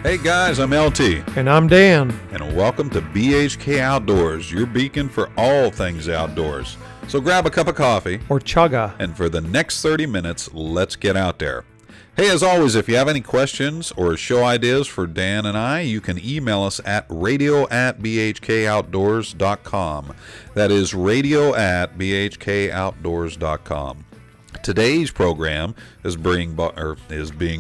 Hey guys, I'm LT, And I'm Dan. and welcome to BHK Outdoors, your beacon for all things outdoors. So grab a cup of coffee, Or Chugga. and for the next 30 minutes, let's get out there. Hey, as always, if you have any questions or show ideas for Dan and I, you can email us at radio@bhkoutdoors.com. That is radio@bhkoutdoors.com. Today's program is being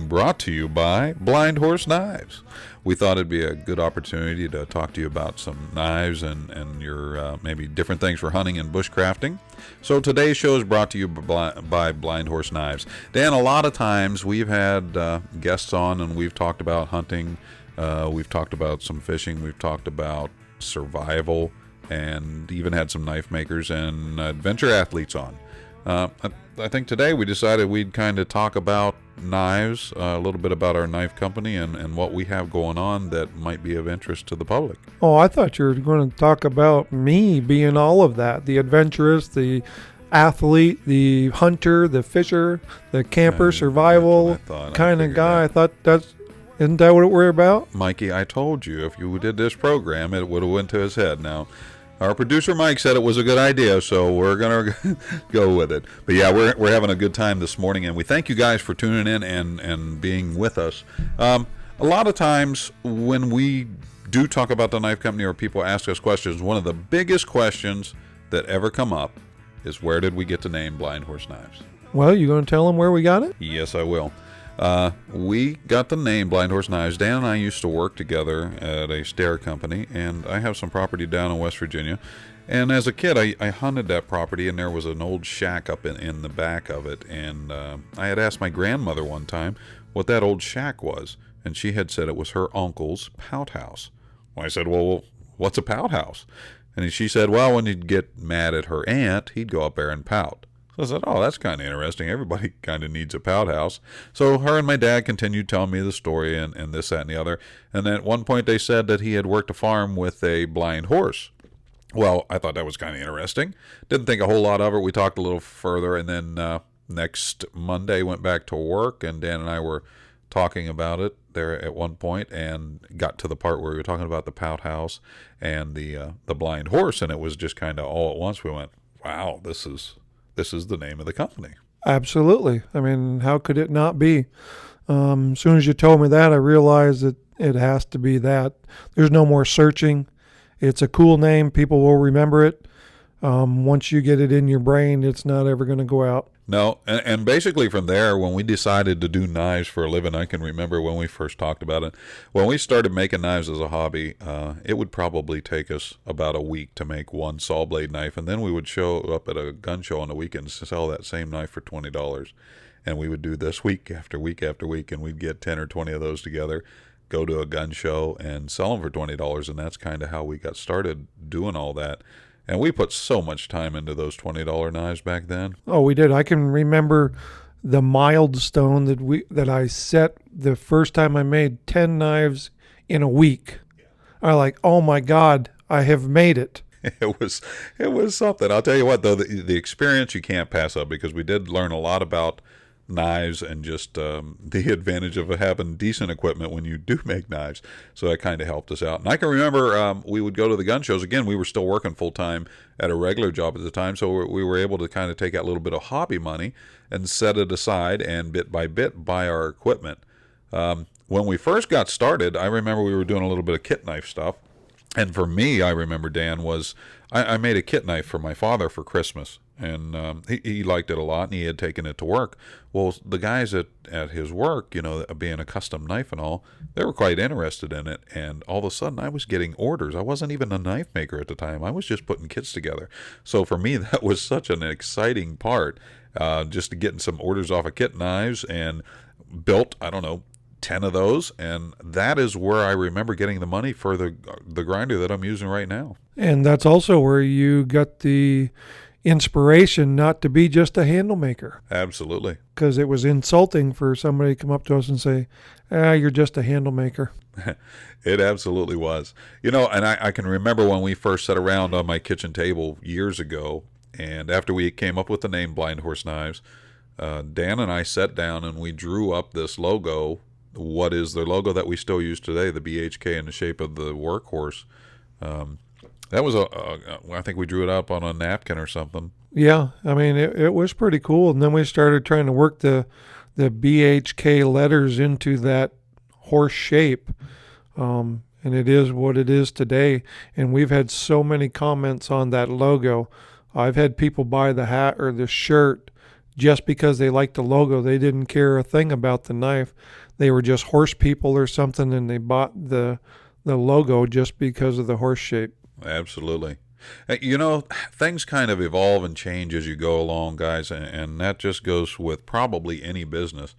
brought to you by Blind Horse Knives. We thought it'd be a good opportunity to talk to you about some knives and your maybe different things for hunting and bushcrafting. So today's show is brought to you by Blind Horse Knives. Dan, a lot of times we've had guests on and we've talked about hunting, we've talked about some fishing, we've talked about survival, and even had some knife makers and adventure athletes on. I think today we decided we'd kind of talk about knives, a little bit about our knife company and what we have going on that might be of interest to the public. Oh, I thought you were going to talk about me being all of that. The adventurous, the athlete, the hunter, the fisher, the camper, survival kind of guy. I thought isn't that what we're about? Mikey, I told you if you did this program, it would have went to his head. Now, our producer Mike said it was a good idea, so we're going to go with it. But yeah, we're having a good time this morning, and we thank you guys for tuning in and being with us. A lot of times when we do talk about the knife company or people ask us questions, one of the biggest questions that ever come up is, where did we get the name Blind Horse Knives? Well, you going to tell them where we got it? Yes, I will. We got the name Blind Horse Knives. Dan and I used to work together at a stair company, and I have some property down in West Virginia. And as a kid, I hunted that property, and there was an old shack up in the back of it. And I had asked my grandmother one time what that old shack was, and she had said it was her uncle's pout house. Well, I said, well, what's a pout house? And she said, well, when he'd get mad at her aunt, he'd go up there and pout. So I said, oh, that's kind of interesting. Everybody kind of needs a pout house. So her and my dad continued telling me the story and this, that, and the other. And then at one point they said that he had worked a farm with a blind horse. Well, I thought that was kind of interesting. Didn't think a whole lot of it. We talked a little further, and then next Monday went back to work, and Dan and I were talking about it there at one point and got to the part where we were talking about the pout house and the blind horse, and it was just kind of all at once. We went, wow, this is the name of the company. Absolutely. I mean, how could it not be? As soon as you told me that, I realized that it has to be that. There's no more searching. It's a cool name. People will remember it. Once you get it in your brain, it's not ever going to go out. No, and basically from there, when we decided to do knives for a living, I can remember when we first talked about it. When we started making knives as a hobby, it would probably take us about a week to make one saw blade knife, and then we would show up at a gun show on the weekends to sell that same knife for $20. And we would do this week after week after week, and we'd get 10 or 20 of those together, go to a gun show, and sell them for $20, and that's kind of how we got started doing all that. And we put so much time into those $20 knives back then. Oh, we did. I can remember the milestone that I set the first time I made 10 knives in a week. I like, oh my God, I have made it. It was something. I'll tell you what, though, the experience you can't pass up, because we did learn a lot about knives and just the advantage of having decent equipment when you do make knives. So that kind of helped us out. And I can remember we would go to the gun shows. Again, we were still working full time at a regular job at the time, so we were able to kind of take out a little bit of hobby money and set it aside and bit by bit buy our equipment. When we first got started, I remember we were doing a little bit of kit knife stuff. And for me, I remember, Dan, I made a kit knife for my father for Christmas. And he liked it a lot, and he had taken it to work. Well, the guys at his work, being a custom knife and all, they were quite interested in it. And all of a sudden, I was getting orders. I wasn't even a knife maker at the time. I was just putting kits together. So for me, that was such an exciting part, just getting some orders off of kit knives, and built, 10 of those, and that is where I remember getting the money for the grinder that I'm using right now. And that's also where you got the inspiration not to be just a handle maker. Absolutely. Because it was insulting for somebody to come up to us and say, you're just a handle maker. It absolutely was. And I can remember when we first sat around on my kitchen table years ago, and after we came up with the name Blind Horse Knives, Dan and I sat down and we drew up this logo what is the logo that we still use today, the BHK in the shape of the workhorse. That was I think we drew it up on a napkin or something. Yeah, I mean it was pretty cool. And then we started trying to work the BHK letters into that horse shape. And it is what it is today. And we've had so many comments on that logo. I've had people buy the hat or the shirt just because they liked the logo. They didn't care a thing about the knife. They were just horse people or something, and they bought the logo just because of the horse shape. Absolutely. You know, things kind of evolve and change as you go along, guys, and that just goes with probably any business.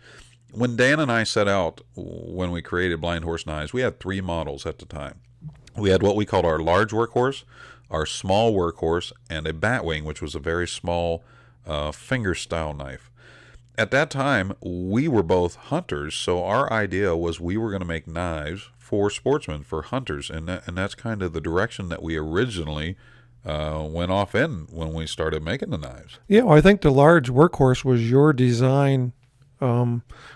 When Dan and I set out, when we created Blind Horse Knives, we had 3 models at the time. We had what we called our large workhorse, our small workhorse, and a batwing, which was a very small finger-style knife. At that time, we were both hunters, so our idea was we were going to make knives for sportsmen, for hunters, and that's kind of the direction that we originally went off in when we started making the knives. Yeah, well, I think the large workhorse was your design,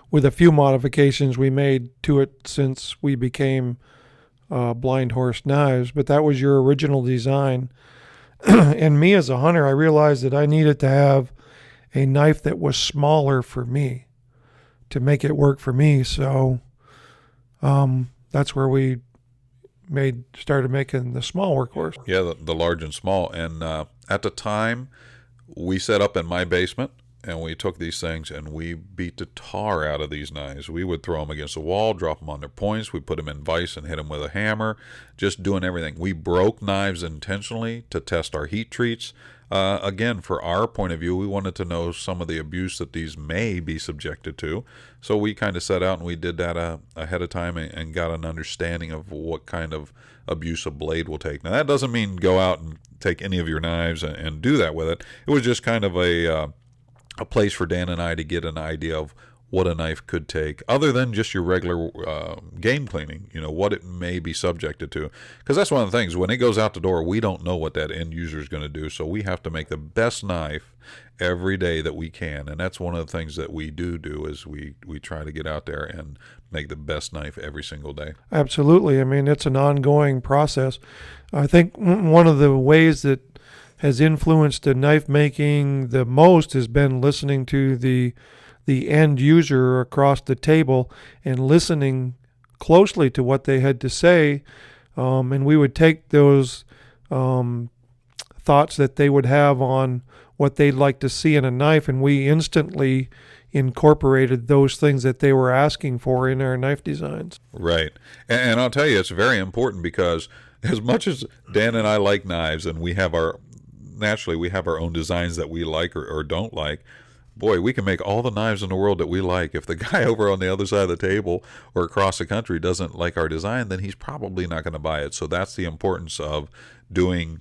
with a few modifications we made to it since we became Blind Horse Knives, but that was your original design. And me as a hunter, I realized that I needed to have a knife that was smaller for me to make it work for me. So that's where we started making the small workhorse. Yeah, the large and small. And at the time, we set up in my basement, and we took these things and we beat the tar out of these knives. We would throw them against the wall, drop them on their points. We put them in vise and hit them with a hammer, just doing everything. We broke knives intentionally to test our heat treats. Again, for our point of view, we wanted to know some of the abuse that these may be subjected to. So we kind of set out and we did that ahead of time and got an understanding of what kind of abuse a blade will take. Now, that doesn't mean go out and take any of your knives and do that with it. It was just kind of a place for Dan and I to get an idea of what a knife could take, other than just your regular game cleaning, what it may be subjected to. Because that's one of the things, when it goes out the door, we don't know what that end user is going to do, so we have to make the best knife every day that we can. And that's one of the things that we do is we try to get out there and make the best knife every single day. Absolutely. I mean, it's an ongoing process. I think one of the ways that has influenced the knife making the most has been listening to the end user across the table and listening closely to what they had to say. And we would take those thoughts that they would have on what they'd like to see in a knife, and we instantly incorporated those things that they were asking for in our knife designs. Right. And I'll tell you, it's very important, because as much as Dan and I like knives, and we have our own designs that we like or don't like, boy, we can make all the knives in the world that we like. If the guy over on the other side of the table or across the country doesn't like our design, then he's probably not going to buy it. So that's the importance of doing,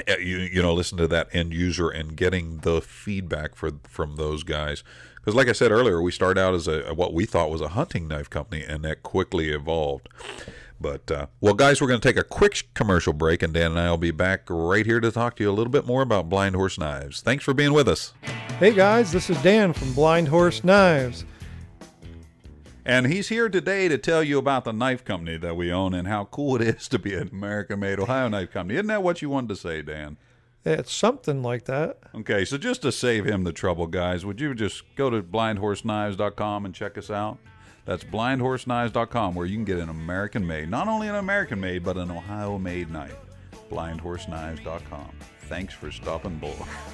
listen to that end user and getting the feedback from those guys. Because like I said earlier, we started out as what we thought was a hunting knife company, and that quickly evolved. But, well, guys, we're going to take a quick commercial break, and Dan and I will be back right here to talk to you a little bit more about Blind Horse Knives. Thanks for being with us. Hey, guys, this is Dan from Blind Horse Knives. And he's here today to tell you about the knife company that we own and how cool it is to be an American-made Ohio knife company. Isn't that what you wanted to say, Dan? It's something like that. Okay, so just to save him the trouble, guys, would you just go to blindhorseknives.com and check us out? That's blindhorseknives.com, where you can get an American-made, not only an American-made, but an Ohio-made knife. Blindhorseknives.com. Thanks for stopping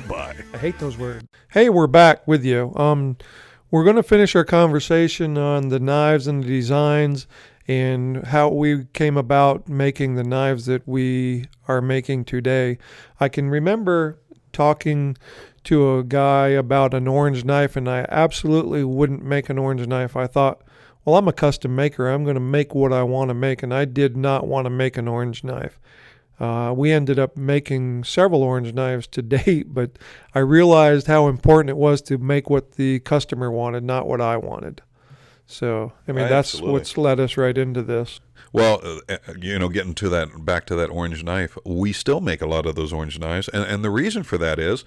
by. I hate those words. Hey, we're back with you. We're going to finish our conversation on the knives and the designs and how we came about making the knives that we are making today. I can remember talking to a guy about an orange knife, and I absolutely wouldn't make an orange knife. I thought, well, I'm a custom maker. I'm going to make what I want to make, and I did not want to make an orange knife. We ended up making several orange knives to date, but I realized how important it was to make what the customer wanted, not what I wanted. So, I mean, that's what's led us right into this. Well, getting to that, back to that orange knife, we still make a lot of those orange knives, and the reason for that is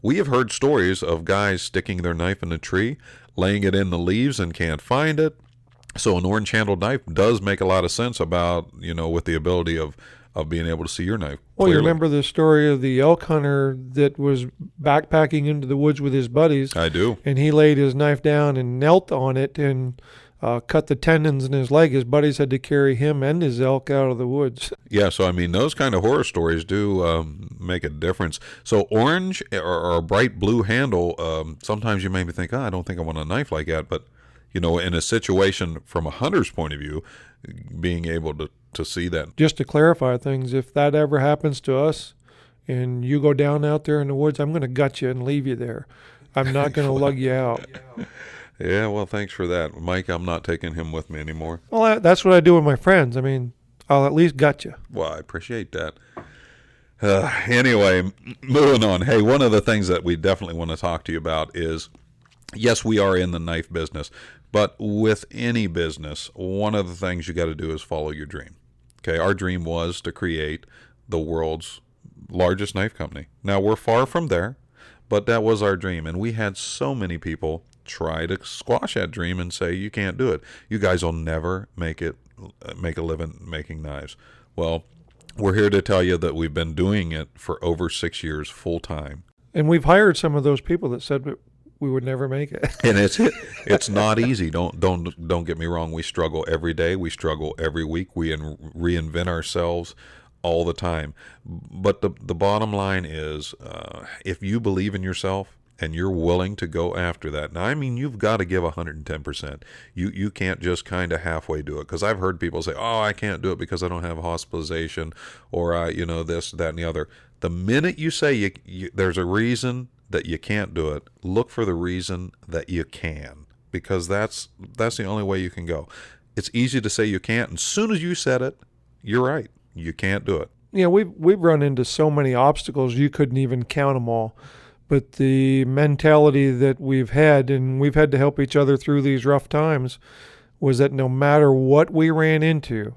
we have heard stories of guys sticking their knife in a tree, laying it in the leaves and can't find it. So an orange handled knife does make a lot of sense about, with the ability of being able to see your knife Well, you clearly. remember the story of the elk hunter that was backpacking into the woods with his buddies, I do. and he laid his knife down and knelt on it and cut the tendons in his leg. His buddies had to carry him and his elk out of the woods. Yeah, so I mean, those kind of horror stories do make a difference. So orange or a bright blue handle, sometimes you maybe think, I don't think I want a knife like that. But, in a situation from a hunter's point of view, being able to see that. Just to clarify things, if that ever happens to us and you go down out there in the woods, I'm going to gut you and leave you there. I'm not going to lug you out. Yeah, well, thanks for that. Mike, I'm not taking him with me anymore. Well, that's what I do with my friends. I mean, I'll at least gut you. Well, I appreciate that. Anyway, moving on. Hey, one of the things that we definitely want to talk to you about is, yes, we are in the knife business, but with any business, one of the things you got to do is follow your dream. Okay, our dream was to create the world's largest knife company. Now, we're far from there, but that was our dream. And we had so many people try to squash that dream and say, you can't do it. You guys will never make a living making knives. Well, we're here to tell you that we've been doing it for over 6 years full time. And we've hired some of those people that said we would never make it. And it's not easy. Don't get me wrong. We struggle every day. We struggle every week. We reinvent ourselves all the time. But the bottom line is, if you believe in yourself and you're willing to go after that. Now, I mean, you've got to give 110%. You can't just kind of halfway do it. Because I've heard people say, oh, I can't do it because I don't have hospitalization, or this, that, and the other. The minute you say there's a reason that you can't do it, look for the reason that you can, because that's the only way you can go. It's easy to say you can't, and as soon as you said it, you're right. You can't do it. Yeah, we've run into so many obstacles you couldn't even count them all. But the mentality that we've had, and we've had to help each other through these rough times, was that no matter what we ran into,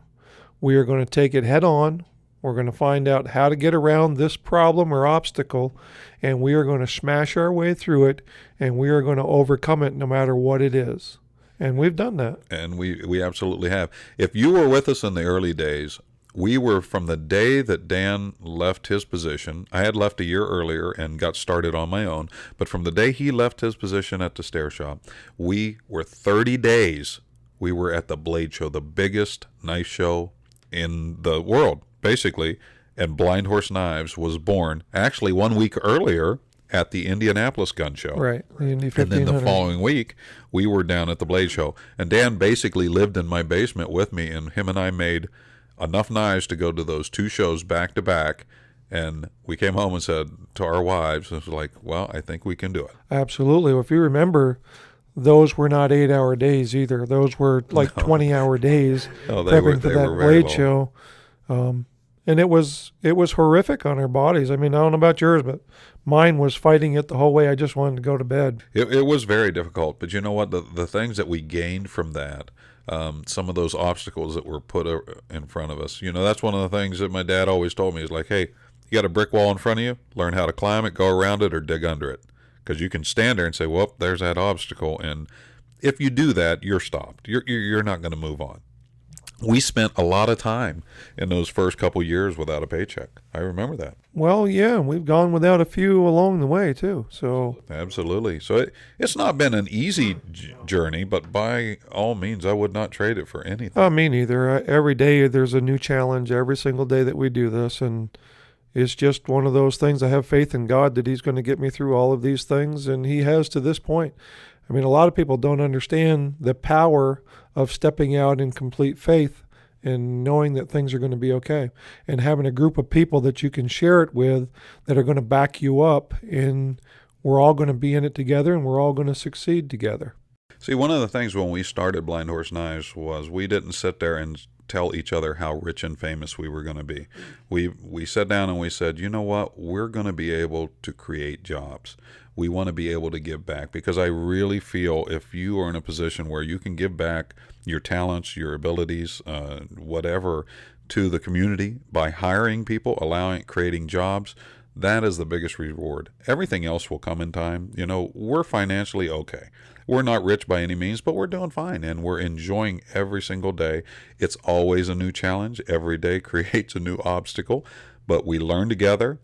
we are going to take it head on. We're going to find out how to get around this problem or obstacle, and we are going to smash our way through it, and we are going to overcome it no matter what it is. And we've done that. And we absolutely have. If you were with us in the early days, we were, from the day that Dan left his position. I had left a year earlier and got started on my own, but from the day he left his position at the stair shop, we were 30 days. We were at the Blade Show, the biggest knife show in the world, basically, and Blind Horse Knives was born actually 1 week earlier at the Indianapolis Gun Show. Right. The Indy And then the 1500. following week, we were down at the Blade Show. And Dan basically lived in my basement with me, and him and I made enough knives to go to those two shows back to back. And we came home and said to our wives, it was like, well, I think we can do it. Absolutely. Well, if you remember, those were not 8-hour days either. Those were like 20-hour days No, prepping for that were very Blade long. Show. And it was horrific on our bodies. I mean, I don't know about yours, but mine was fighting it the whole way. I just wanted to go to bed. It was very difficult. But you know what? The things that we gained from that, some of those obstacles that were put in front of us, that's one of the things that my dad always told me is like, hey, you got a brick wall in front of you, learn how to climb it, go around it, or dig under it. Because you can stand there and say, well, there's that obstacle. And if you do that, you're stopped. You're not going to move on. We spent a lot of time in those first couple years without a paycheck. I remember that. Well, yeah, we've gone without a few along the way, too. So Absolutely. So it's not been an easy journey, but by all means, I would not trade it for anything. me neither. Every day there's a new challenge every single day that we do this. And it's just one of those things. I have faith in God that he's going to get me through all of these things. And he has to this point. I mean, a lot of people don't understand the power of stepping out in complete faith and knowing that things are going to be okay, and having a group of people that you can share it with that are going to back you up, and we're all going to be in it together, and we're all going to succeed together. See, one of the things when we started Blind Horse Knives was we didn't sit there and tell each other how rich and famous we were going to be. We sat down and we said, you know what, we're going to be able to create jobs. We want to be able to give back, because I really feel if you are in a position where you can give back your talents, your abilities, whatever, to the community by hiring people, creating jobs, That is the biggest reward. Everything else will come in time. We're financially okay. We're not rich by any means, but we're doing fine and we're enjoying every single day. It's always a new challenge. Every day creates a new obstacle, but we learn together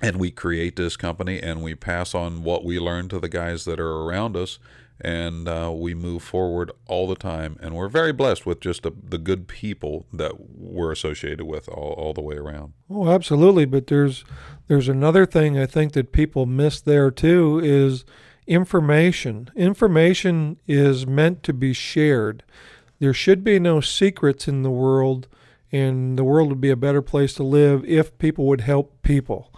and we create this company and we pass on what we learn to the guys that are around us, and we move forward all the time, and we're very blessed with just the good people that we're associated with all the way around. Oh, absolutely. But there's another thing I think that people miss there too is information. Information is meant to be shared. There should be no secrets in the world, and the world would be a better place to live if people would help people.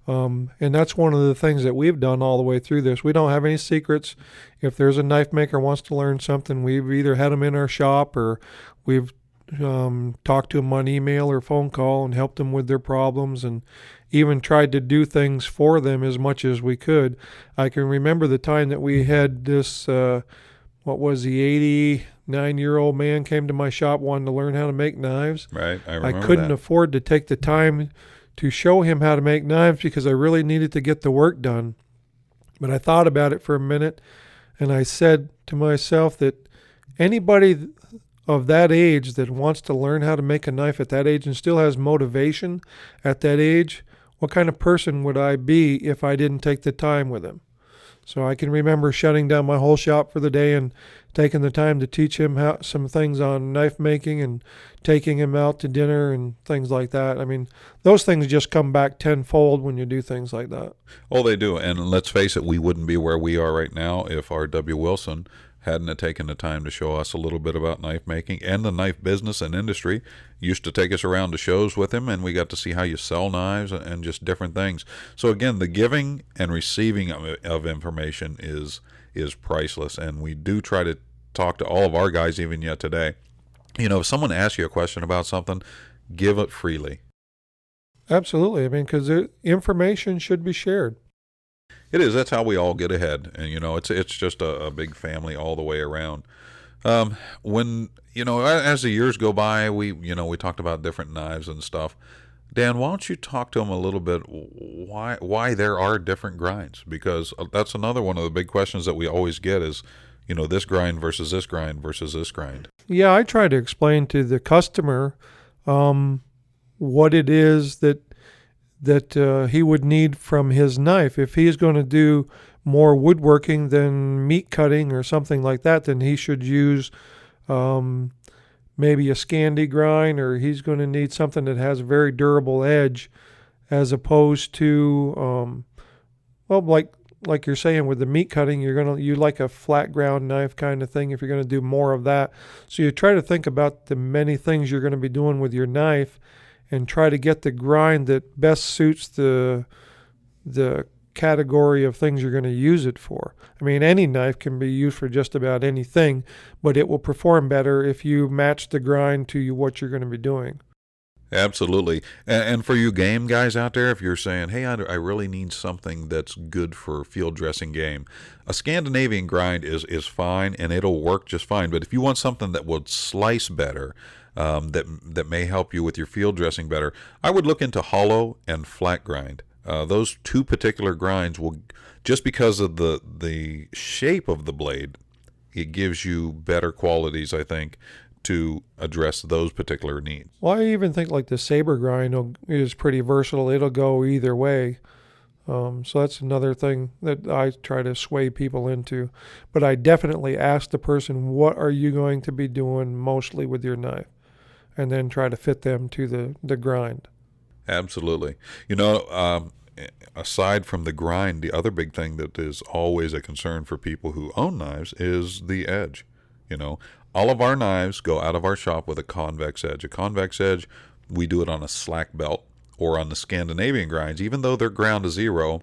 And that's one of the things that we've done all the way through this. We don't have any secrets. If there's a knife maker wants to learn something, we've either had them in our shop or we've talked to them on email or phone call and helped them with their problems, and even tried to do things for them as much as we could. I can remember the time that we had this, what was the 89-year-old man came to my shop wanting to learn how to make knives. Right, I I remember couldn't that. afford to take the time to show him how to make knives because I really needed to get the work done. But I thought about it for a minute, and I said to myself that anybody of that age that wants to learn how to make a knife at that age and still has motivation at that age, what kind of person would I be if I didn't take the time with him? So I can remember shutting down my whole shop for the day and taking the time to teach him some things on knife making and taking him out to dinner and things like that. I mean, those things just come back tenfold when you do things like that. Oh, they do. And let's face it, we wouldn't be where we are right now if R.W. Wilson hadn't have taken the time to show us a little bit about knife making and the knife business and industry. Used to take us around to shows with him, and we got to see how you sell knives and just different things. So again, the giving and receiving of information is priceless, and we do try to talk to all of our guys even yet today. If someone asks you a question about something, give it freely. Absolutely. I mean, because information should be shared. It is. That's how we all get ahead, and it's just a big family all the way around. When as the years go by, we talked about different knives and stuff. Dan, why don't you talk to them a little bit why there are different grinds? Because that's another one of the big questions that we always get is, this grind versus this grind versus this grind. Yeah, I try to explain to the customer what it is that he would need from his knife. If he's going to do more woodworking than meat cutting or something like that, then he should use maybe a Scandi grind, or he's going to need something that has a very durable edge, as opposed to like you're saying with the meat cutting, you like a flat ground knife kind of thing if you're going to do more of that. So you try to think about the many things you're going to be doing with your knife and try to get the grind that best suits the category of things you're going to use it for. I mean, any knife can be used for just about anything, but it will perform better if you match the grind to what you're going to be doing. Absolutely. And for you game guys out there, if you're saying, hey, I really need something that's good for field dressing game, a Scandinavian grind is fine and it'll work just fine. But if you want something that would slice better, that may help you with your field dressing better, I would look into hollow and flat grind. Those two particular grinds will, just because of the shape of the blade, it gives you better qualities, I think, to address those particular needs. Well, I even think like the saber grind is pretty versatile. It'll go either way. So that's another thing that I try to sway people into. But I definitely ask the person, what are you going to be doing mostly with your knife? And then try to fit them to the grind. Absolutely. Aside from the grind, the other big thing that is always a concern for people who own knives is the edge. All of our knives go out of our shop with a convex edge. A convex edge, we do it on a slack belt or on the Scandinavian grinds. Even though they're ground to zero,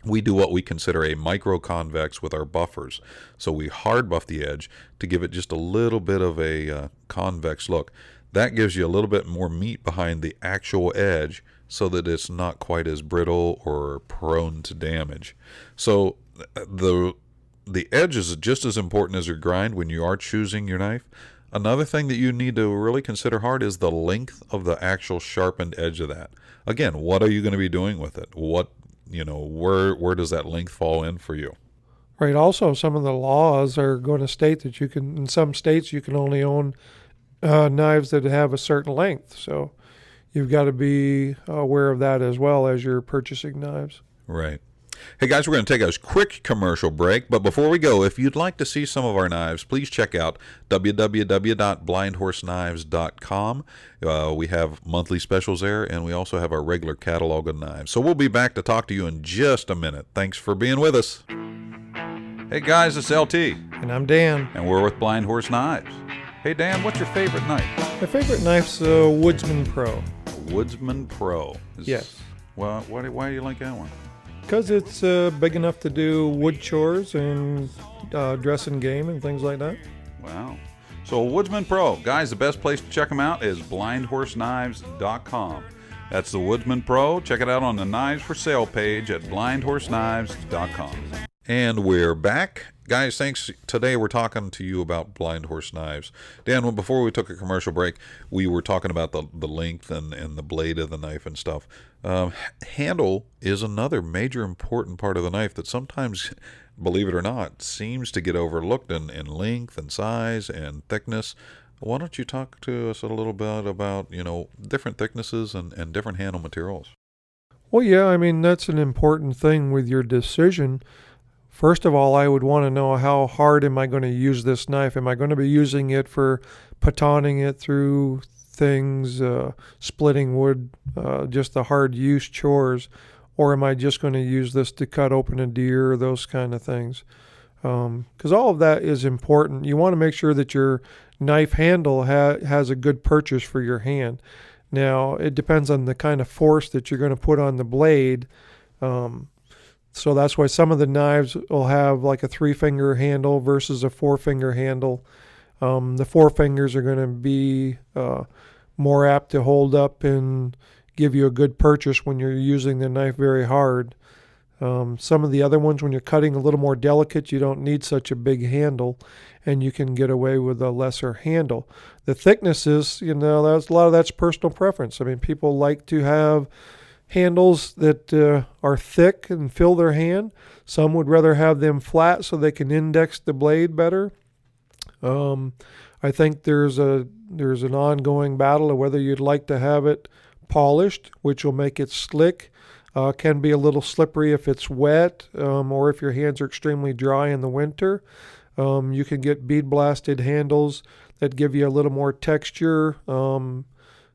we do what we consider a micro convex with our buffers. So we hard buff the edge to give it just a little bit of a convex look. That gives you a little bit more meat behind the actual edge so that it's not quite as brittle or prone to damage. So the edge is just as important as your grind when you are choosing your knife. Another thing that you need to really consider hard is the length of the actual sharpened edge of that. Again, what are you going to be doing with it? What where does that length fall in for you? Right. Also, some of the laws are going to state that you can, in some states, you can only own knives that have a certain length. So you've got to be aware of that as well as you're purchasing knives. Right. Hey guys, we're going to take a quick commercial break, but before we go, if you'd like to see some of our knives, please check out www.blindhorseknives.com. We have monthly specials there, and we also have our regular catalog of knives. So we'll be back to talk to you in just a minute. Thanks for being with us. Hey guys, it's LT. And I'm Dan. And we're with Blind Horse Knives. Hey Dan, what's your favorite knife? My favorite knife's a Woodsman Pro. Woodsman Pro. Yes. Well, why do you like that one? Because it's big enough to do wood chores and dressing game and things like that. Wow. So Woodsman Pro. Guys, the best place to check them out is blindhorseknives.com. That's the Woodsman Pro. Check it out on the Knives for Sale page at blindhorseknives.com. And we're back. Guys, thanks. Today we're talking to you about Blind Horse Knives. Dan, before we took a commercial break, we were talking about the length and the blade of the knife and stuff. Handle is another major important part of the knife that sometimes, believe it or not, seems to get overlooked in length and size and thickness. Why don't you talk to us a little bit about, different thicknesses and different handle materials? Well, yeah, I mean, that's an important thing with your decision. First of all, I would want to know how hard am I going to use this knife? Am I going to be using it for patoning it through things, splitting wood, just the hard use chores? Or am I just going to use this to cut open a deer, those kind of things? Because all of that is important. You want to make sure that your knife handle has a good purchase for your hand. Now, it depends on the kind of force that you're going to put on the blade. So that's why some of the knives will have like a 3-finger handle versus a 4-finger handle. The 4 fingers are going to be more apt to hold up and give you a good purchase when you're using the knife very hard. Some of the other ones, when you're cutting a little more delicate, you don't need such a big handle, and you can get away with a lesser handle. The thicknesses, a lot of that's personal preference. I mean, people like to have handles that are thick and fill their hand. Some would rather have them flat so they can index the blade better. I think there's an ongoing battle of whether you'd like to have it polished, which will make it slick. Can be a little slippery if it's wet, or if your hands are extremely dry in the winter. You can get bead blasted handles that give you a little more texture,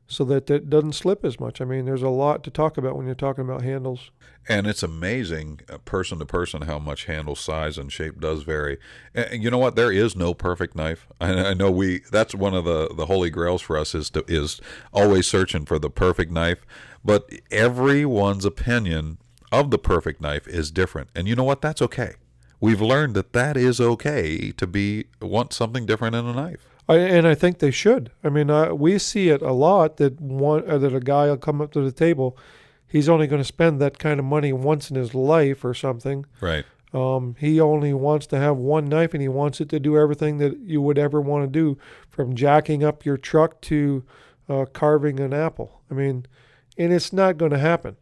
so that it doesn't slip as much. I mean, there's a lot to talk about when you're talking about handles. And it's amazing, person to person, how much handle size and shape does vary. And you know what? There is no perfect knife. I know that's one of the holy grails for us is always searching for the perfect knife. But everyone's opinion of the perfect knife is different. And you know what? That's okay. We've learned that is okay to want something different in a knife. And I think they should. I mean, we see it a lot that a guy will come up to the table. He's only going to spend that kind of money once in his life or something. Right. He only wants to have one knife, and he wants it to do everything that you would ever want to do, from jacking up your truck to carving an apple. I mean, and it's not going to happen.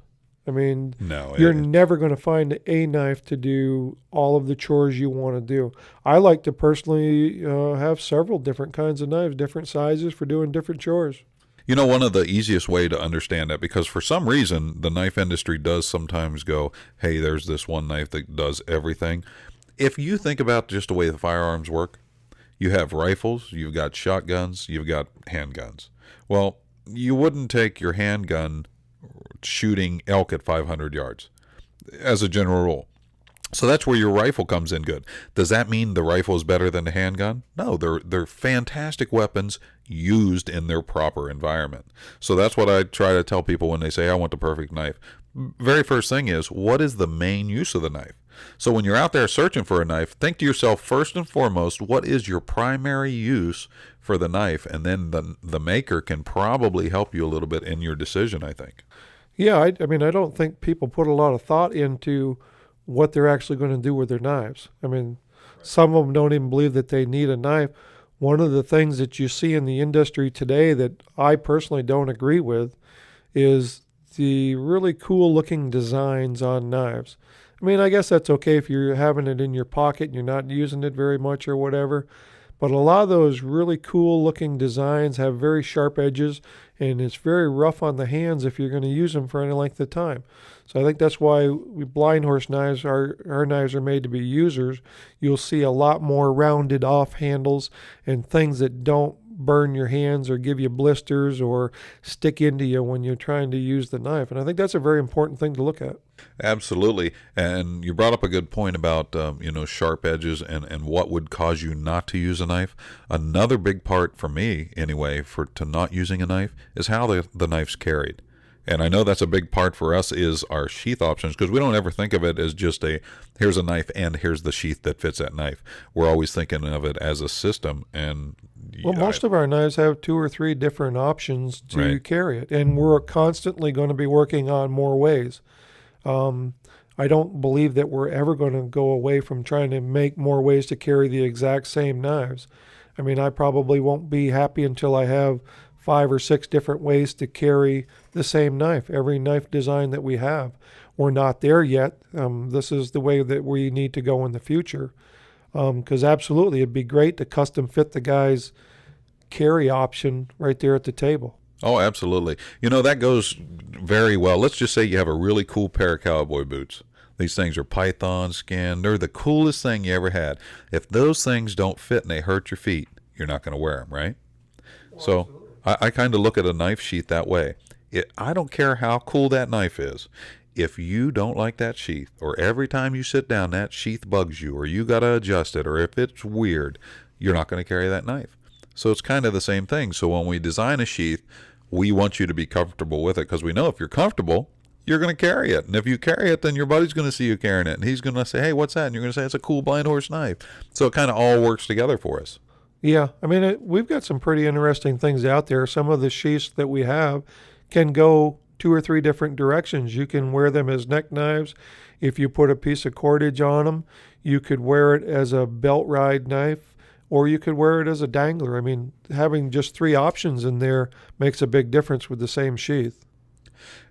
I mean, no, you're never going to find a knife to do all of the chores you want to do. I like to personally have several different kinds of knives, different sizes for doing different chores. One of the easiest way to understand that, because for some reason the knife industry does sometimes go, hey, there's this one knife that does everything. If you think about just the way the firearms work, you have rifles, you've got shotguns, you've got handguns. Well, you wouldn't take your handgun shooting elk at 500 yards as a general rule. So that's where your rifle comes in good. Does that mean the rifle is better than the handgun? No, they're fantastic weapons used in their proper environment. So that's what I try to tell people when they say, I want the perfect knife. Very first thing is, what is the main use of the knife? So when you're out there searching for a knife, think to yourself, first and foremost, what is your primary use for the knife? And then the maker can probably help you a little bit in your decision, I think. Yeah, I mean, I don't think people put a lot of thought into what they're actually going to do with their knives. I mean, some of them don't even believe that they need a knife. One of the things that you see in the industry today that I personally don't agree with is the really cool looking designs on knives. I mean, I guess that's okay if you're having it in your pocket and you're not using it very much or whatever. But a lot of those really cool looking designs have very sharp edges, and it's very rough on the hands if you're going to use them for any length of time. So I think that's why blind horse knives, our knives are made to be users. You'll see a lot more rounded off handles and things that don't burn your hands or give you blisters or stick into you when you're trying to use the knife. And I think that's a very important thing to look at. Absolutely. And you brought up a good point about, sharp edges and what would cause you not to use a knife. Another big part for me, anyway, to not using a knife is how the knife's carried. And I know that's a big part for us is our sheath options, because we don't ever think of it as just here's a knife and here's the sheath that fits that knife. We're always thinking of it as a system. And well, most of our knives have 2 or 3 different options to carry it, and we're constantly going to be working on more ways. I don't believe that we're ever going to go away from trying to make more ways to carry the exact same knives. I mean, I probably won't be happy until I have 5 or 6 different ways to carry the same knife, every knife design that we have. We're not there yet. This is the way that we need to go in the future. Because absolutely, it'd be great to custom fit the guy's carry option right there at the table. Oh, absolutely. That goes very well. Let's just say you have a really cool pair of cowboy boots. These things are python skin. They're the coolest thing you ever had. If those things don't fit and they hurt your feet, you're not going to wear them, right? Well, so I kind of look at a knife sheath that way. I don't care how cool that knife is. If you don't like that sheath, or every time you sit down that sheath bugs you, or you got to adjust it, or if it's weird, you're not going to carry that knife. So it's kind of the same thing. So when we design a sheath, we want you to be comfortable with it, because we know if you're comfortable, you're going to carry it. And if you carry it, then your buddy's going to see you carrying it, and he's going to say, hey, what's that? And you're going to say, it's a cool blind horse knife. So it kind of all works together for us. Yeah, I mean, we've got some pretty interesting things out there. Some of the sheaths that we have can go 2 or 3 different directions. You can wear them as neck knives. If you put a piece of cordage on them, you could wear it as a belt ride knife, or you could wear it as a dangler. I mean, having just 3 options in there makes a big difference with the same sheath.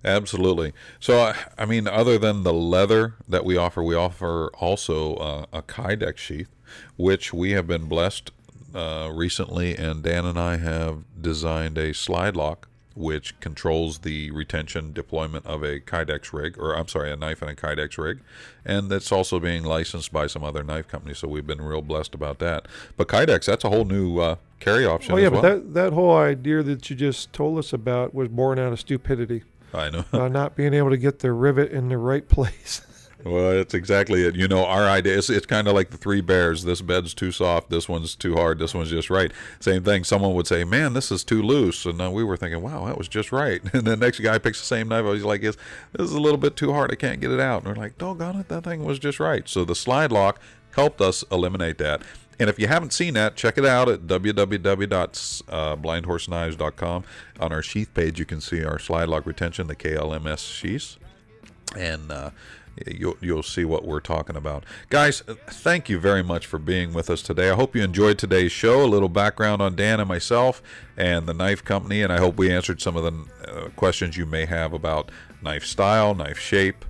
Absolutely. So, I mean, other than the leather that we offer also a Kydex sheath, which we have been blessed recently, and Dan and I have designed a slide lock which controls the retention deployment of a Kydex rig, a knife and a Kydex rig, and that's also being licensed by some other knife companies, so we've been real blessed about that. But Kydex, that's a whole new carry option. Oh yeah, as well. But that whole idea that you just told us about was born out of stupidity. I know. Not being able to get the rivet in the right place. Well, that's exactly it. Our idea is it's kind of like the 3 bears. This bed's too soft. This one's too hard. This one's just right. Same thing. Someone would say, man, this is too loose. And we were thinking, wow, that was just right. And the next guy picks the same knife. He's like, this is a little bit too hard. I can't get it out. And we're like, doggone it, that thing was just right. So the slide lock helped us eliminate that. And if you haven't seen that, check it out at www.blindhorseknives.com. On our sheath page, you can see our slide lock retention, the KLMS sheaths. And you'll see what we're talking about. Guys, thank you very much for being with us today. I hope you enjoyed today's show, a little background on Dan and myself and the knife company, and I hope we answered some of the questions you may have about knife style, knife shape,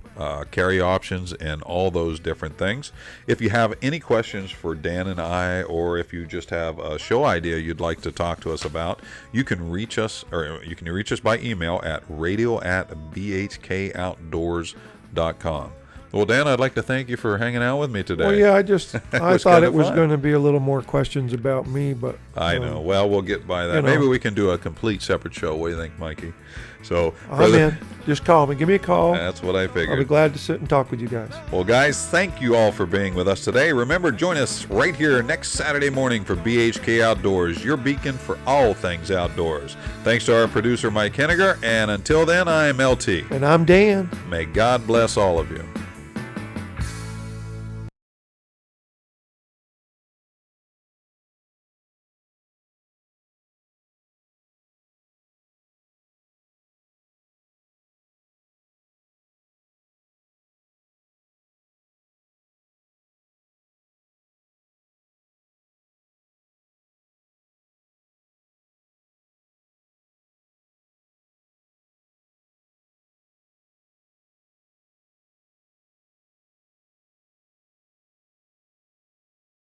carry options, and all those different things. If you have any questions for Dan and I, or if you just have a show idea you'd like to talk to us about, you can reach us by email at radio@bhkoutdoors.com. Well, Dan, I'd like to thank you for hanging out with me today. Well, yeah, I thought it was going to be a little more questions about me, but I know. Well, we'll get by that. Maybe we can do a complete separate show. What do you think, Mikey? So, man, just call me. Give me a call. That's what I figured. I'll be glad to sit and talk with you guys. Well, guys, thank you all for being with us today. Remember, join us right here next Saturday morning for BHK Outdoors, your beacon for all things outdoors. Thanks to our producer, Mike Henniger. And until then, I'm LT. And I'm Dan. May God bless all of you.